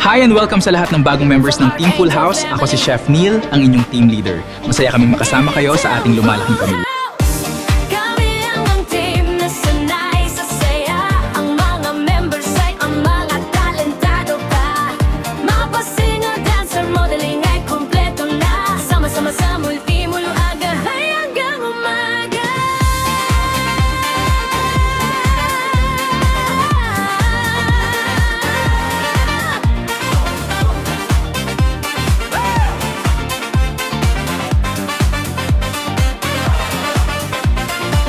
Hi and welcome sa lahat ng bagong members ng Team Full House. Ako si Chef Neil, ang inyong team leader. Masaya kaming makasama kayo sa ating lumalaking pamilya. Kami ang team na sanay sa saya. Ang mga members ay ang mga talentado pa. Mga singer, dancer, modeling ay kumpleto na. Sama-sama sa multimuluaga ay hanggang umaga.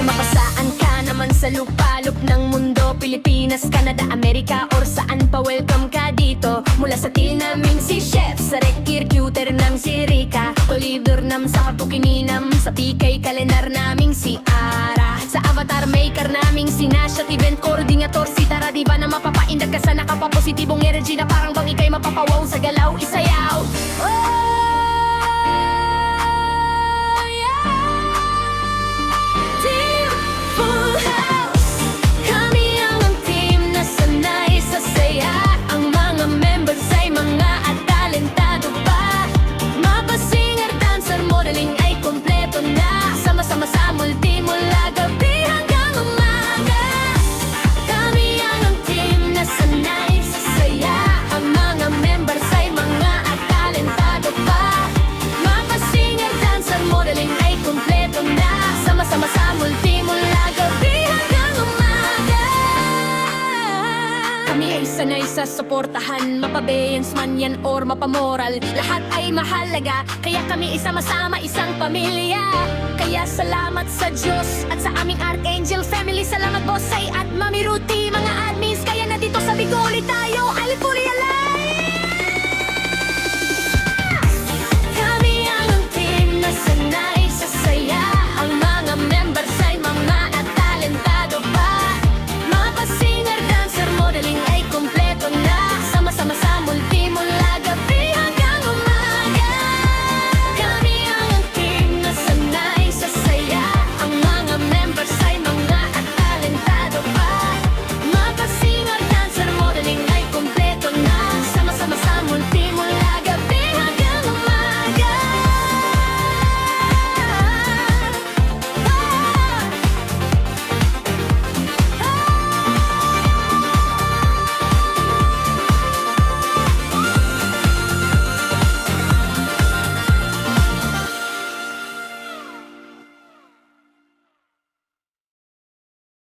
Mapasaan ka naman sa lupalop ng mundo, Pilipinas, Canada, Amerika, or saan pa, welcome ka dito. Mula sa team naming si Chef, sa recruiter ng si Rika, Olidor nam sa Kapukininam, sa PK Kalenar naming si Ara, sa Avatar Maker naming si Nasha, event coordinator si Tara, diba na mapapaindag ka sa nakapapositibong energy na parang bang ikay mapapawaw sa galaw, isayaw. Team Full House. Kami ang team na sanay sa saya. Ang mga members ay mga talentado pa. Mga singer, dancer, modeling ay kompleto na. Sama-sama sa multimula gabi hanggang umaga. Kami ang team na sanay sa saya. Ang mga members ay mga talentado pa. Mga singer, dancer, modeling ay kompleto na. Sama-sama sa multimula gabi hanggang umaga. Kami ay sanay sa suportahan, mapabayans man yan or mapamoral. Lahat ay mahalaga, kaya kami isama-sama isang pamilya. Kaya salamat sa Diyos at sa aming Archangel family. Salamat Bossay at Mami Ruti, mga admins. Kaya na dito sa Bicol tayo, alipuri